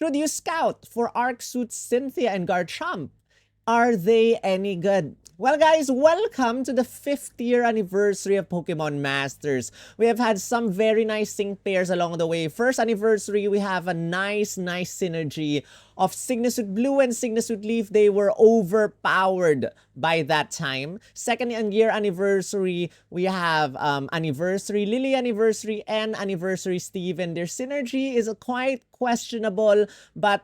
Should you scout for Arc Suit Cynthia and Garchomp? Are they any good? Well, guys, welcome to the 5th year anniversary of Pokemon Masters. We have had some very nice sync pairs along the way. First anniversary, we have a nice synergy of Signusuit Blue and Signusuit Leaf. They were overpowered by that time. Second year anniversary, we have anniversary Lily anniversary and anniversary Steven. Their synergy is quite questionable, but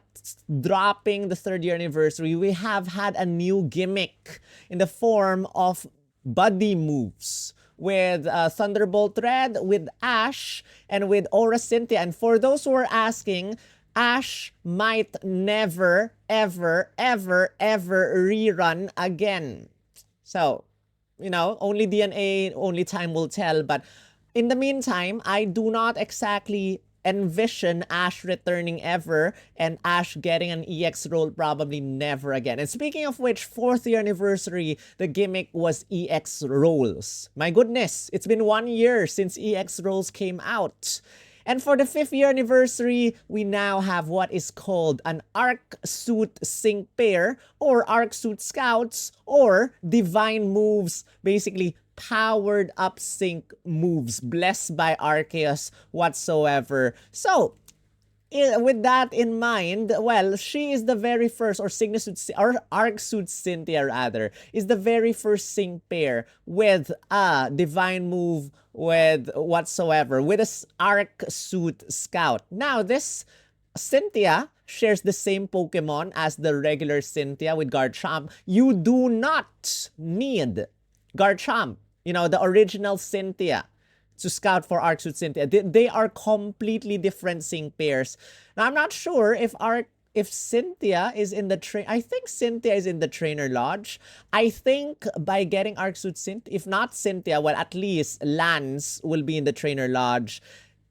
dropping the 3rd year anniversary, we have had a new gimmick in the form of buddy moves with Thunderbolt Red, with Ash, and with Aura Cynthia. And for those who are asking, Ash might never, ever rerun again. So, you know, only DNA, only time will tell. But in the meantime, I do not exactly envision Ash returning ever and Ash getting an EX role probably never again. And speaking of which, 4th year anniversary, the gimmick was EX rolls. My goodness, it's been 1 year since EX rolls came out. And for the 5th year anniversary, we now have what is called an Arc Suit Sync pair, or Arc Suit Scouts, or Divine Moves, basically powered up sync moves, blessed by Arceus whatsoever. So, with that in mind, well, she is the very first, or Arc Suit Cynthia rather, is the very first sync pair with a divine move with whatsoever, with a Arc Suit Scout. Now, this Cynthia shares the same Pokemon as the regular Cynthia with Garchomp. You do not need Garchomp, you know, the original Cynthia, to scout for Arc Suit Cynthia. They are completely different sync pairs. Now, I'm not sure if Cynthia is in the I think Cynthia is in the Trainer Lodge. I think by getting Arc Suit Cynthia, if not Cynthia, well, at least Lance will be in the Trainer Lodge.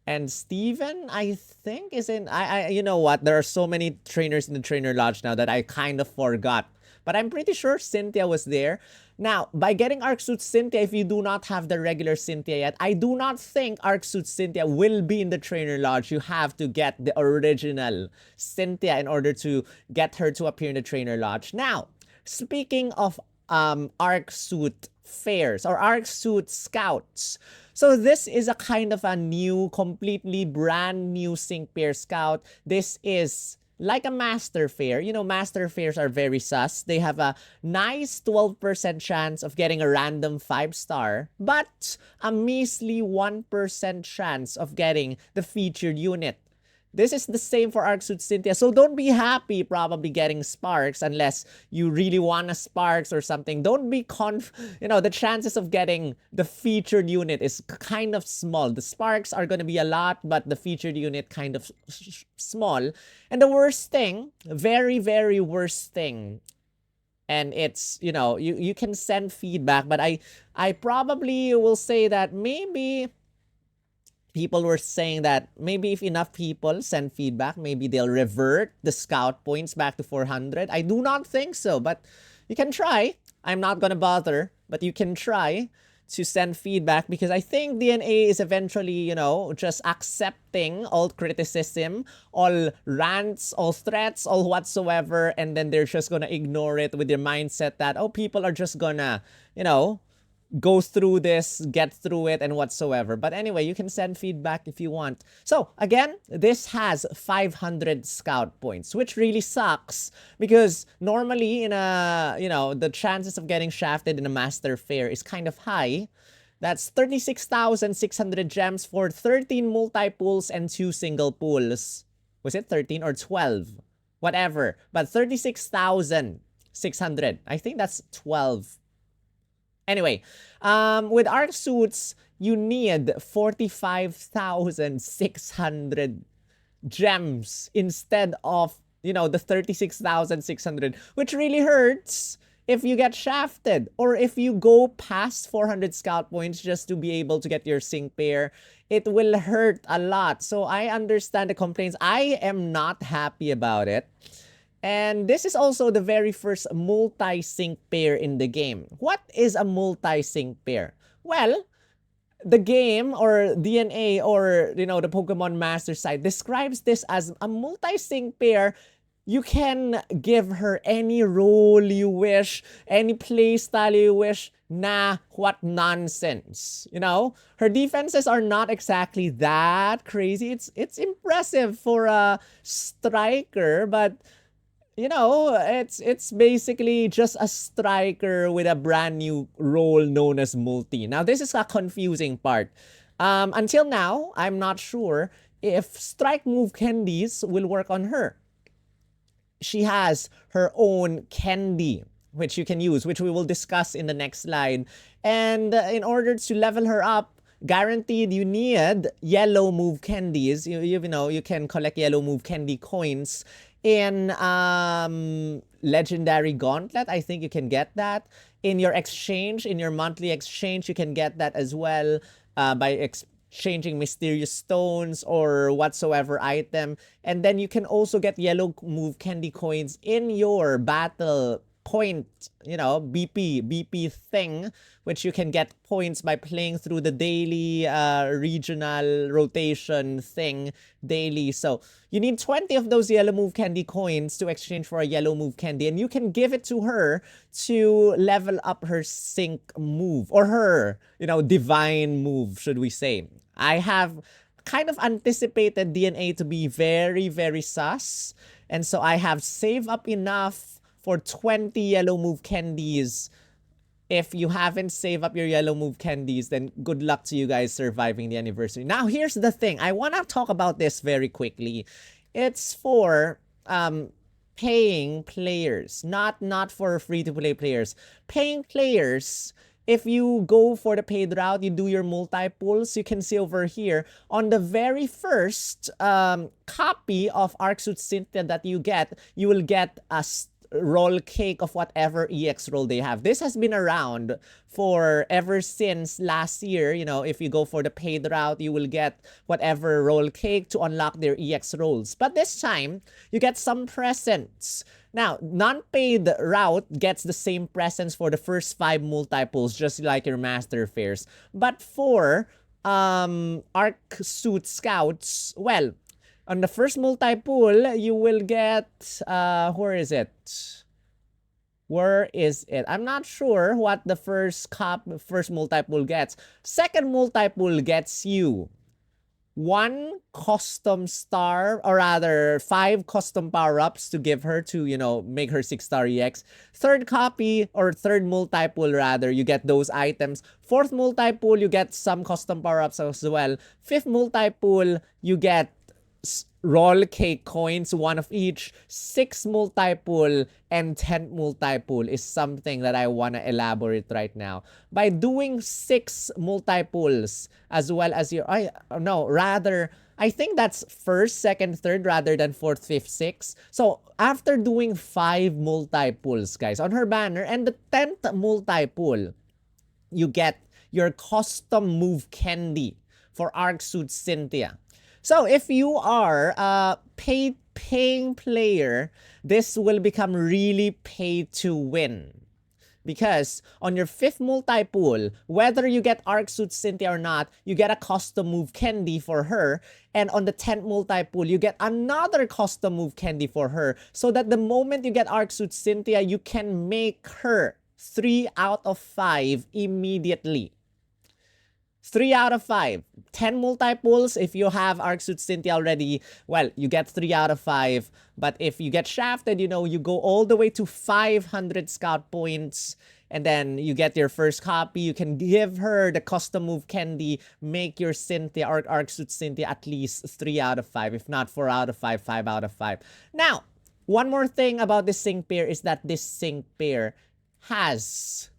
And Steven, I think, is in... you know what? There are so many trainers in the Trainer Lodge now that I kind of forgot. But I'm pretty sure Cynthia was there. Now, by getting Arc Suit Cynthia, if you do not have the regular Cynthia yet, I do not think Arc Suit Cynthia will be in the Trainer Lodge. You have to get the original Cynthia in order to get her to appear in the Trainer Lodge. Now, speaking of Arc Suit fairs, or Arc Suit Scouts, so this is a kind of a new, completely brand new sync pair scout. This is like a master fair. You know, master fairs are very sus. They have a nice 12% chance of getting a random 5-star, but a measly 1% chance of getting the featured unit. This is the same for Arc Suit Cynthia, so don't be happy probably getting Sparks unless you really want a Sparks or something. Don't be you know, the chances of getting the featured unit is kind of small. The Sparks are going to be a lot, but the featured unit kind of small. And the worst thing, very worst thing, and it's, you know, you can send feedback, but I probably will say that maybe... people were saying that maybe if enough people send feedback, maybe they'll revert the scout points back to 400. I do not think so, but you can try. I'm not gonna bother, but you can try to send feedback, because I think DNA is eventually, you know, just accepting all criticism, all rants, all threats, all whatsoever, and then they're just gonna ignore it with their mindset that, oh, people are just gonna, you know, go through this, get through it, and whatsoever. But anyway, you can send feedback if you want. So again, this has 500 scout points, which really sucks, because normally in a, you know, the chances of getting shafted in a master fair is kind of high. That's 36,600 gems for 13 multi-pools and 2 single pools. Was it 13 or 12? Whatever. But 36,600. I think that's 12. Anyway, with Arc Suits, you need 45,600 gems instead of, you know, the 36,600, which really hurts if you get shafted, or if you go past 400 scout points just to be able to get your sync pair. It will hurt a lot. So I understand the complaints. I am not happy about it. And this is also the very first multi-sync pair in the game. What is a multi-sync pair? Well, the game or DNA or, the Pokemon Master site describes this as a multi-sync pair. You can give her any role you wish, any play style you wish. Nah, what nonsense. Her defenses are not exactly that crazy. It's impressive for a striker, but it's basically just a striker with a brand new role known as multi. Now, this is a confusing part. Until now, I'm not sure if strike move candies will work on her. She has her own candy, which you can use, which we will discuss in the next slide. And in order to level her up, guaranteed you need yellow move candies. You can collect yellow move candy coins in Legendary Gauntlet. I think you can get that. In your exchange, in your monthly exchange, you can get that as well by exchanging mysterious stones or whatsoever item. And then you can also get yellow move candy coins in your battle point, BP thing, which you can get points by playing through the daily regional rotation thing daily. So you need 20 of those yellow move candy coins to exchange for a yellow move candy, and you can give it to her to level up her sync move, or her, divine move, should we say. I have kind of anticipated DNA to be very, very sus, and so I have saved up enough for 20 yellow move candies. If you haven't saved up your yellow move candies, then good luck to you guys surviving the anniversary. Now, here's the thing. I want to talk about this very quickly. It's for paying players, not for free-to-play players. Paying players, if you go for the paid route, you do your multi-pulls, you can see over here, on the very first copy of Arcsuit Cynthia that you get, you will get a roll cake of whatever EX roll they have. This has been around for ever since last year. If you go for the paid route, you will get whatever roll cake to unlock their EX rolls. But this time, you get some presents. Now, non-paid route gets the same presents for the first 5 multi-pulls, just like your Master Fairs. But for Arcsuit Scouts, well, on the first multi-pull, you will get, where is it? I'm not sure what the first multi-pull gets. Second multi-pull gets you 1 custom star, or rather 5 custom power-ups to give her to, make her 6-star EX. Third copy, or third multi-pull rather, you get those items. Fourth multi-pull, you get some custom power-ups as well. Fifth multi-pull, you get roll cake coins, 1 of each. 6 multi-pull and 10 multi-pull is something that I want to elaborate right now. By doing 6 multi-pulls as well as your, I think that's first, second, third rather than fourth, fifth, sixth. So after doing 5 multi-pulls, guys, on her banner, and the 10th multi-pull, you get your custom move candy for Arcsuit Cynthia. So if you are a paying player, this will become really pay to win. Because on your 5th multi-pull, whether you get Arcsuit Cynthia or not, you get a custom move candy for her. And on the 10th multi-pull, you get another custom move candy for her. So that the moment you get Arcsuit Cynthia, you can make her 3 out of 5 immediately. 3 out of 5. 10 multi-pulls, if you have Arcsuit Cynthia already, well, you get 3 out of 5. But if you get shafted, you go all the way to 500 scout points. And then you get your first copy. You can give her the custom move candy. Make your Cynthia or Arcsuit Cynthia at least 3 out of 5. If not 4 out of 5, 5 out of 5. Now, one more thing about this sync pair is that this sync pair has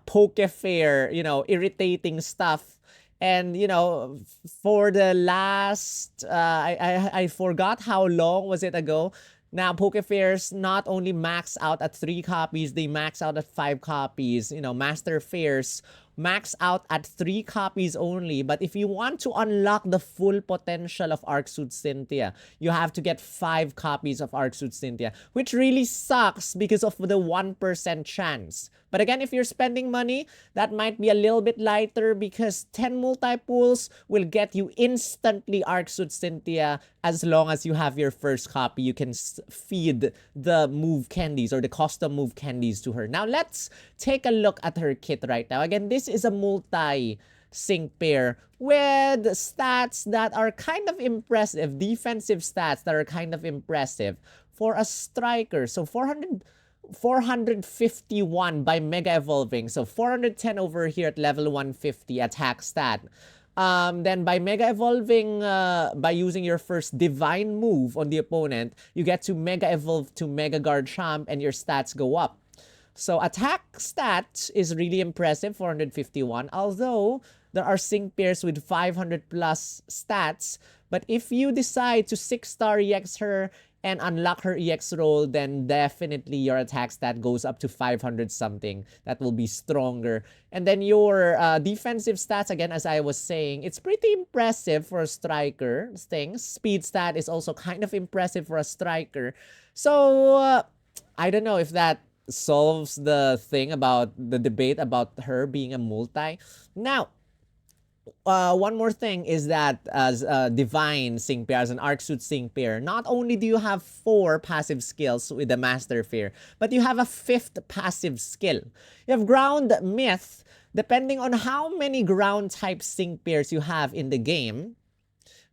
Poke Fair, irritating stuff. And, for the last, I forgot how long was it ago. Now, Poke Fairs not only max out at 3 copies, they max out at 5 copies. Master Fairs max out at 3 copies only. But if you want to unlock the full potential of Arc Suit Cynthia, you have to get 5 copies of Arc Suit Cynthia, which really sucks because of the 1% chance. But again, if you're spending money, that might be a little bit lighter because 10 multi-pools will get you instantly Arc Suit Cynthia as long as you have your first copy. You can feed the move candies or the custom move candies to her. Now, let's take a look at her kit right now. Again, this is a multi-sync pair with stats that are kind of impressive, defensive stats that are kind of impressive for a striker. So 451 by Mega Evolving. So 410 over here at level 150 attack stat. Then by Mega Evolving, by using your first Divine move on the opponent, you get to Mega Evolve to Mega Garchomp and your stats go up. So attack stat is really impressive, 451. Although there are sync pairs with 500 plus stats. But if you decide to 6-star EX her and unlock her EX roll, then definitely your attack stat goes up to 500 something. That will be stronger. And then your defensive stats, again, as I was saying, it's pretty impressive for a striker. Speed stat is also kind of impressive for a striker. So, I don't know if that solves the thing about the debate about her being a multi. Now, one more thing is that as a Divine sync pair, as an Arc Suit sync pair, not only do you have 4 passive skills with the Master Fear, but you have a 5th passive skill. You have Ground Myth. Depending on how many ground type sync pairs you have in the game,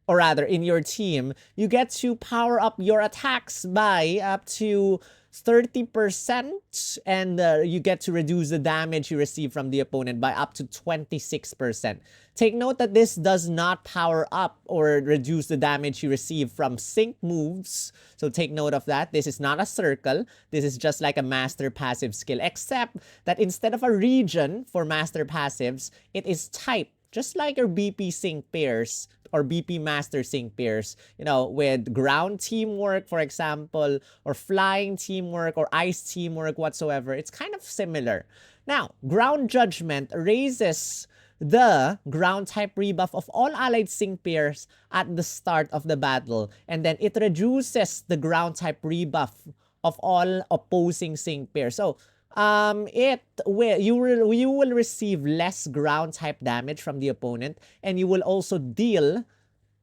or rather in your team, you get to power up your attacks by up to 30%, and you get to reduce the damage you receive from the opponent by up to 26%. Take note that this does not power up or reduce the damage you receive from sync moves. So take note of that. This is not a circle. This is just like a master passive skill, except that instead of a region for master passives, it is type. Just like your BP sync pairs or BP master sync pairs, you know, with ground teamwork, for example, or flying teamwork or ice teamwork whatsoever, it's kind of similar. Now, ground judgment raises the ground type rebuff of all allied sync pairs at the start of the battle, and then it reduces the ground type rebuff of all opposing sync pairs. So, you will receive less ground type damage from the opponent, and you will also deal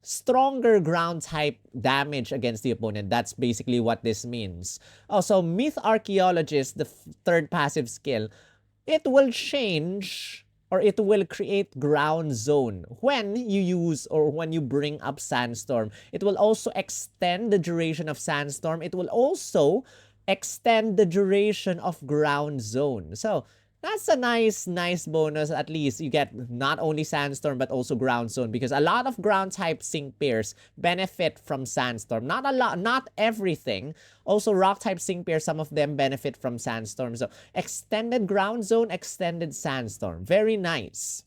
stronger ground type damage against the opponent. That's basically what this means. Also, Myth Archaeologist, the 3rd passive skill, it will change or it will create ground zone when you use or when you bring up Sandstorm. It will also extend the duration of Sandstorm. It will also extend the duration of ground zone. So that's a nice bonus. At least you get not only Sandstorm but also ground zone, because a lot of ground type sync pairs benefit from Sandstorm. Not a lot, not everything. Also rock type sync pairs, some of them benefit from Sandstorm. So extended ground zone, extended Sandstorm. Very nice.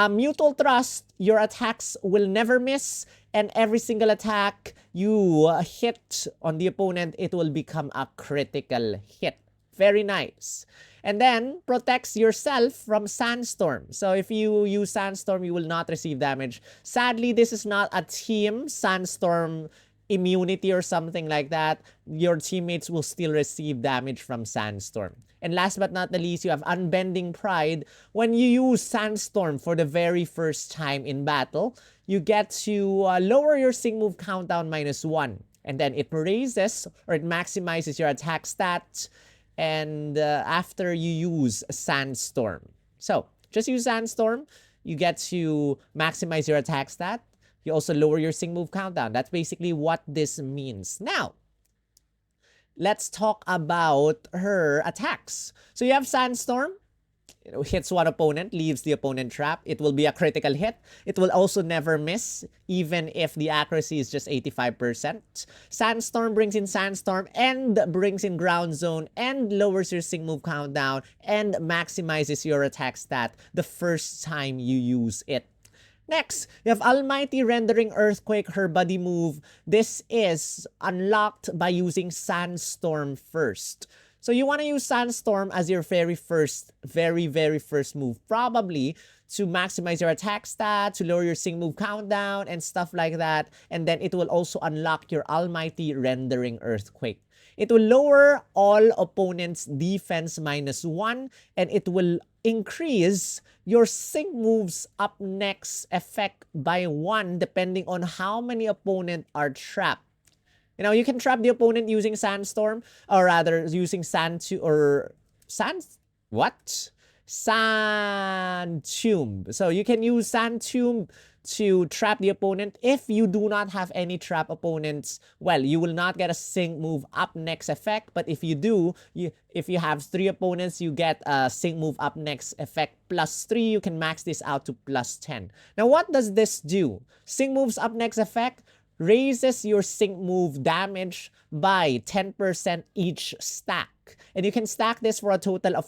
Mutual Trust, your attacks will never miss, and every single attack you hit on the opponent, it will become a critical hit. Very nice. And then protects yourself from Sandstorm. So if you use Sandstorm, you will not receive damage. Sadly, this is not a team Sandstorm immunity or something like that. Your teammates will still receive damage from Sandstorm. And last but not the least, you have Unbending Pride. When you use Sandstorm for the very first time in battle, you get to lower your sync move countdown -1. And then it raises or it maximizes your attack stats and after you use Sandstorm. So just use Sandstorm. You get to maximize your attack stat. You also lower your sync move countdown. That's basically what this means. Now, let's talk about her attacks. So you have Sandstorm. Hits one opponent, leaves the opponent trapped. It will be a critical hit. It will also never miss, even if the accuracy is just 85%. Sandstorm brings in Sandstorm and brings in Ground Zone and lowers your sync move countdown and maximizes your attack stat the first time you use it. Next, you have Almighty Rendering Earthquake, her buddy move. This is unlocked by using Sandstorm first. So you want to use Sandstorm as your very first move, probably to maximize your attack stat, to lower your sync move countdown, and stuff like that. And then it will also unlock your almighty Rendering Earthquake. It will lower all opponents' defense -1, and it will increase your sync moves up next effect by 1 depending on how many opponents are trapped. You know, you can trap the opponent using Sandstorm, or rather using Sand Tomb. So you can use Sand Tomb to trap the opponent. If you do not have any trap opponents, well, you will not get a sync move up next effect. But if you do, if you have 3 opponents, you get a sync move up next effect +3. You can max this out to +10. Now, what does this do? Sync moves up next effect raises your sync move damage by 10% each stack. And you can stack this for a total of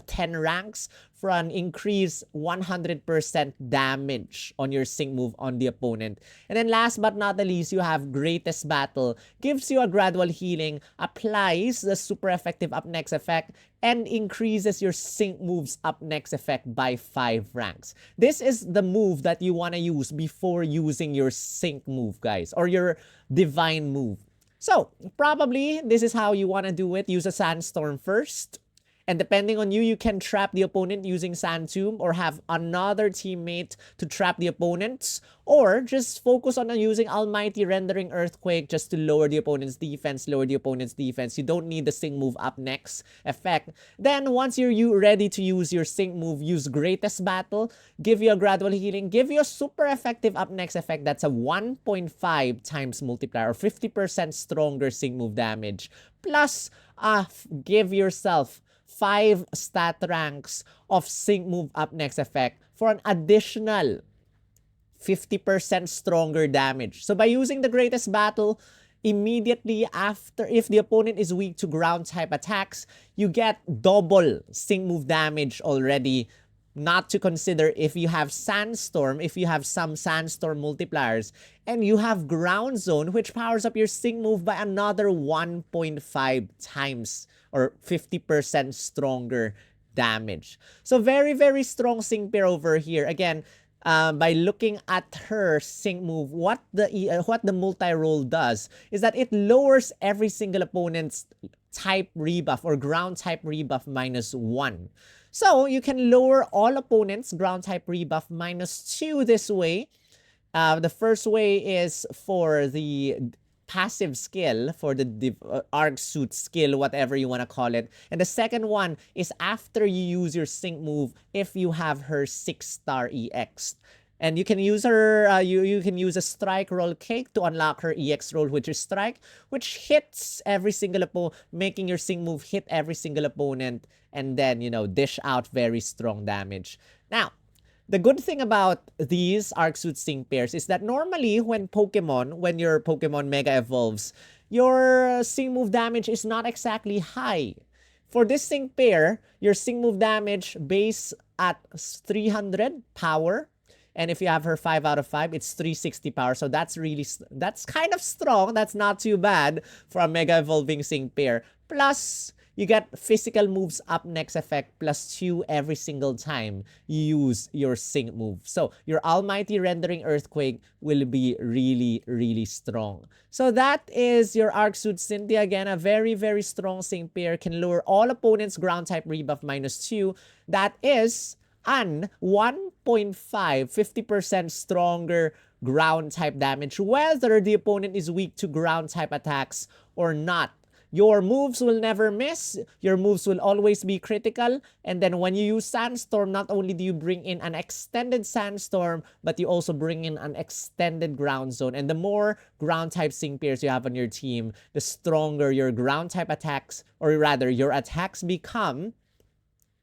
10 ranks for an increased 100% damage on your sync move on the opponent. And then last but not the least, you have Greatest Battle. Gives you a gradual healing, applies the super effective up next effect, and increases your sync moves up next effect by 5 ranks. This is the move that you want to use before using your sync move, guys, or your divine move. So, probably, this is how you want to do it. Use a Sandstorm first. And depending on you, you can trap the opponent using Sand Tomb, or have another teammate to trap the opponents, or just focus on using Almighty Rendering Earthquake just to lower the opponent's defense, You don't need the sync move up next effect. Then once you're ready to use your sync move, use Greatest Battle, give you a gradual healing, give you a super effective up next effect. That's a 1.5 times multiplier, or 50% stronger sync move damage. Plus, give yourself 5 stat ranks of sync move up next effect for an additional 50% stronger damage. So by using the Greatest Battle, immediately after, if the opponent is weak to ground type attacks, you get double sync move damage already. Not to consider if you have Sandstorm, if you have some Sandstorm multipliers, and you have Ground Zone, which powers up your sync move by another 1.5 times, or 50% stronger damage. So very, very strong sync pair over here. Again, by looking at her sync move, what the multi-roll does is that it lowers every single opponent's type rebuff, or ground type rebuff, -1. So you can lower all opponents' ground type rebuff -2 this way. The first way is for the passive skill, for the arc suit skill, whatever you want to call it. And the second one is after you use your sync move, if you have her 6-star EX. And you can use her, you can use a strike roll cake to unlock her EX roll, which is strike, which hits every single opponent, making your sync move hit every single opponent, and then, you know, dish out very strong damage. Now, the good thing about these Arc Suit Sync pairs is that normally when your Pokemon Mega Evolves, your sync move damage is not exactly high. For this sync pair, your sync move damage base at 300 power. And if you have her 5 out of 5, it's 360 power. So that's kind of strong. That's not too bad for a Mega Evolving Sync pair. Plus, you get physical moves up next effect +2 every single time you use your sync move. So your Almighty Rendering Earthquake will be really, really strong. So that is your Arc Suit Cynthia. Again, a very, very strong sync pair. Can lower all opponents' ground type rebuff -2. That is an 1.5, 50% stronger ground type damage, whether the opponent is weak to ground type attacks or not. Your moves will never miss. Your moves will always be critical. And then when you use Sandstorm, not only do you bring in an extended Sandstorm, but you also bring in an extended Ground Zone. And the more ground type sync pairs you have on your team, the stronger your ground type attacks, or rather your attacks become.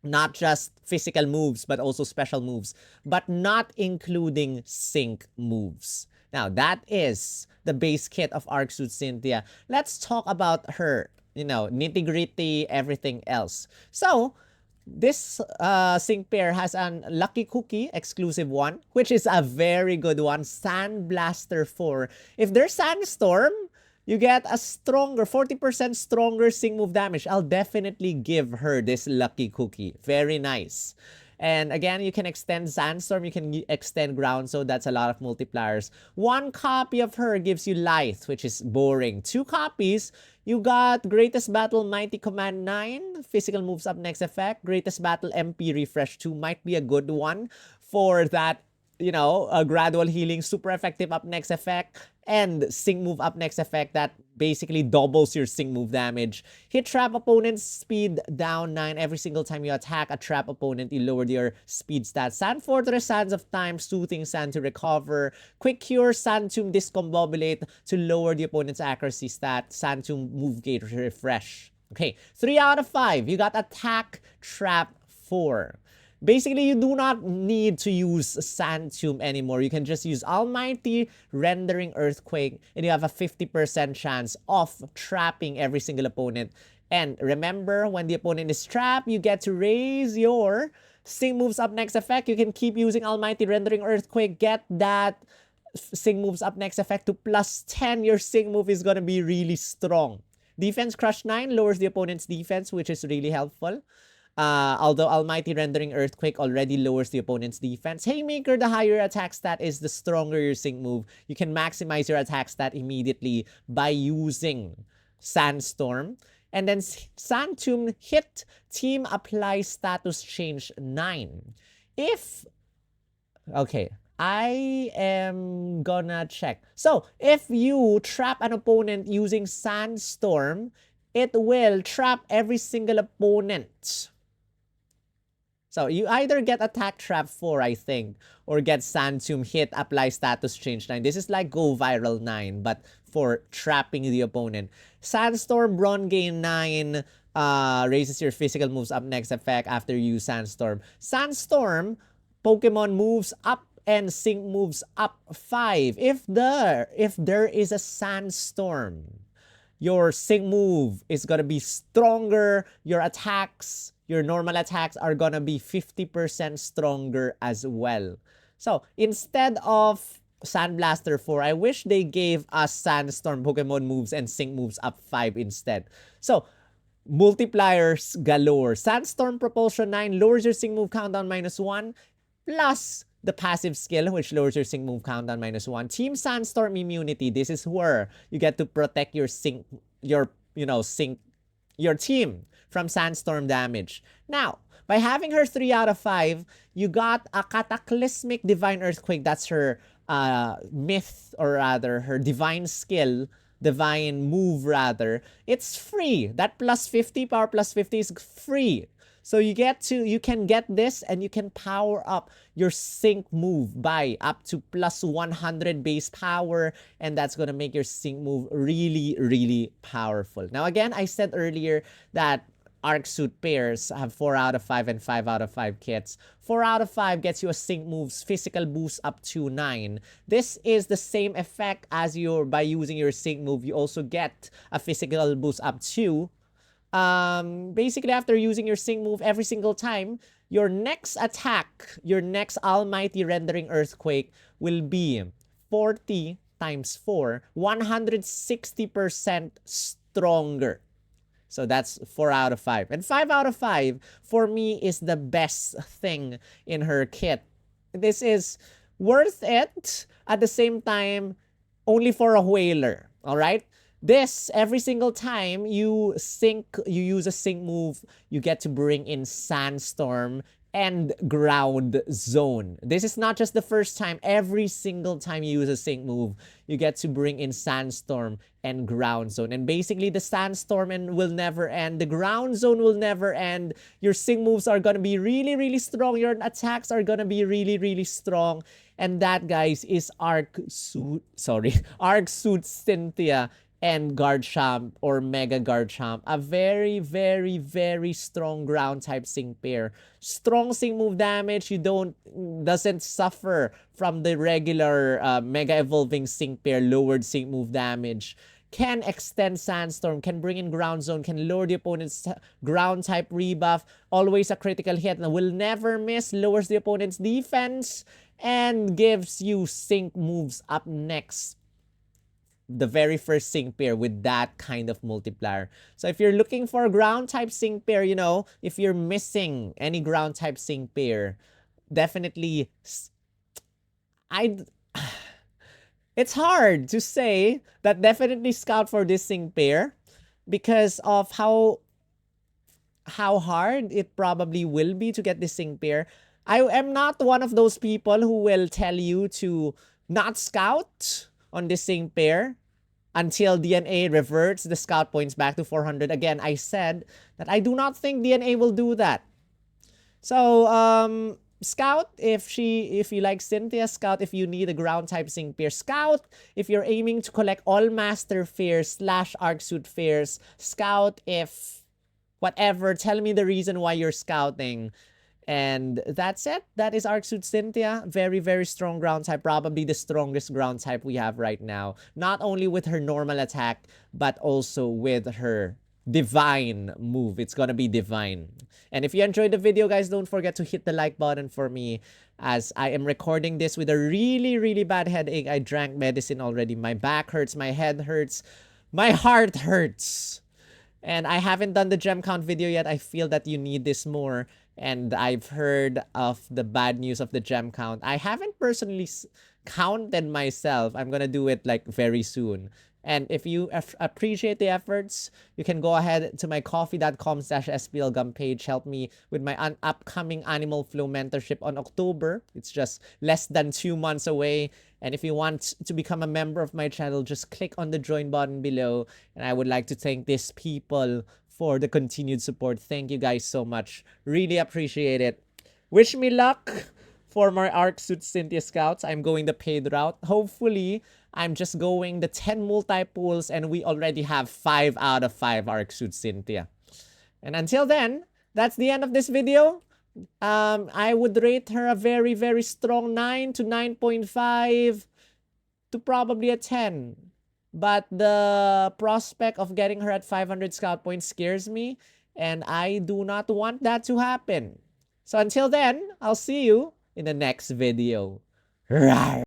Not just physical moves, but also special moves, but not including sync moves. Now, that is the base kit of Arc Suit Cynthia. Let's talk about her, nitty-gritty, everything else. So, this sync pair has an Lucky Cookie exclusive one, which is a very good one, Sand Blaster 4. If there's Sandstorm, you get a stronger, 40% stronger sync move damage. I'll definitely give her this lucky cookie. Very nice. And again, you can extend Sandstorm, you can extend Ground, so that's a lot of multipliers. One copy of her gives you Lithe, which is boring. Two copies, you got Greatest Battle Mighty Command 9, physical moves up next effect. Greatest Battle MP Refresh 2 might be a good one for that, you know, a gradual healing, super effective up next effect, and sync move up next effect that basically doubles your sync move damage. Hit trap opponent's speed down 9 every single time you attack a trap opponent. You lowered your speed stats. Sand Fortress, Sands of Time, Soothing Sand to recover. Quick Cure, Sand Tomb Discombobulate to lower the opponent's accuracy stat. Sand Tomb Move Gate Refresh. Okay, 3 out of 5. You got Attack, Trap, 4. Basically, you do not need to use Sand Tomb anymore. You can just use Almighty, Rendering Earthquake, and you have a 50% chance of trapping every single opponent. And remember, when the opponent is trapped, you get to raise your sync moves up next effect. You can keep using Almighty, Rendering Earthquake, get that sync moves up next effect to plus 10. Your sync move is gonna be really strong. Defense Crush 9 lowers the opponent's defense, which is really helpful. Although Almighty Rendering Earthquake already lowers the opponent's defense. Haymaker, the higher attack stat is the stronger your sync move. You can maximize your attack stat immediately by using Sandstorm. And then Sand Tomb hit, team apply status change 9. If, okay, I am gonna check. So, if you trap an opponent using Sandstorm, it will trap every single opponent. So, you either get Attack Trap 4, I think, or get Sand Tomb hit, apply status change 9. This is like Go Viral 9, but for trapping the opponent. Sandstorm, Brawn Gain 9, raises your physical moves up next effect after you use Sandstorm. Sandstorm, Pokemon moves up and sync moves up 5. If there is a Sandstorm, your sync move is gonna be stronger. Your attacks, your normal attacks are gonna be 50% stronger as well. So instead of Sandblaster 4, I wish they gave us Sandstorm Pokemon moves and sync moves up 5 instead. So multipliers galore. Sandstorm Propulsion 9 lowers your sync move countdown -1, plus the passive skill, which lowers your sync move countdown -1. Team Sandstorm Immunity. This is where you get to protect your sync, your team from Sandstorm damage. Now, by having her 3 out of 5, you got a Cataclysmic Divine Earthquake. That's her myth, or rather, her divine skill, divine move rather. It's free. That plus 50, power plus 50 is free. So you can get this and you can power up your sync move by up to plus 100 base power, and that's gonna make your sync move really, really powerful. Now again, I said earlier that Arc Suit pairs have 4 out of 5 and 5 out of 5 kits. 4 out of 5 gets you a sync moves physical boost up to 9. This is the same effect as by using your sync move. You also get a physical boost up to. Basically, after using your sync move every single time, your next attack, your next Almighty Rendering Earthquake will be 40 times 4, 160% stronger. So that's 4 out of 5. And 5 out of 5, for me, is the best thing in her kit. This is worth it, at the same time, only for a whaler. Alright? This, every single time you use a sync move, you get to bring in Sandstorm and Ground Zone. This is not just the first time. Every single time you use a sync move, you get to bring in Sandstorm and Ground Zone. And basically, the Sandstorm will never end. The Ground Zone will never end. Your sync moves are gonna be really, really strong. Your attacks are gonna be really, really strong. And that, guys, is Arc Suit Cynthia and Garchomp, or Mega Garchomp. A very, very, very strong ground type sync pair. Strong sync move damage. You doesn't suffer from the regular Mega Evolving sync pair lowered sync move damage. Can extend Sandstorm, can bring in Ground Zone, can lower the opponent's ground type rebuff. Always a critical hit and will never miss. Lowers the opponent's defense and gives you sync moves up next. the very first sync pair with that kind of multiplier. So if you're looking for a ground type sync pair, you know, if you're missing any ground type sync pair, definitely I it's hard to say that definitely scout for this sync pair because of how hard it probably will be to get this sync pair. I am not one of those people who will tell you to not scout on this sync pair until DNA reverts the scout points back to 400. Again, I said that I do not think DNA will do that. So, scout if you like Cynthia, scout if you need a ground type sync pair, scout if you're aiming to collect all master fairs / arc suit fairs, scout if whatever, tell me the reason why you're scouting. And that's it. That is Arc Suit Cynthia. Very, very strong ground type. Probably the strongest ground type we have right now. Not only with her normal attack, but also with her divine move. It's gonna be divine. And if you enjoyed the video, guys, don't forget to hit the like button for me, as I am recording this with a really, really bad headache. I drank medicine already. My back hurts. My head hurts. My heart hurts. And I haven't done the gem count video yet. I feel that you need this more. And I've heard of the bad news of the gem count. I haven't personally counted myself. I'm gonna do it like very soon. And if you appreciate the efforts, you can go ahead to my coffee.com/SPLgum page. Help me with my upcoming Animal Flow mentorship on October. It's just less than 2 months away. And if you want to become a member of my channel, just click on the join button below. And I would like to thank these people for the continued support. Thank you guys so much. Really appreciate it. Wish me luck for my Arc Suit Cynthia Scouts. I'm going the paid route. Hopefully, I'm just going the 10 multi-pools and we already have 5 out of 5 Arc Suit Cynthia. And until then, that's the end of this video. I would rate her a very, very strong 9 to 9.5 to probably a 10. But the prospect of getting her at 500 scout points scares me, and I do not want that to happen. So until then, I'll see you in the next video. Rawr!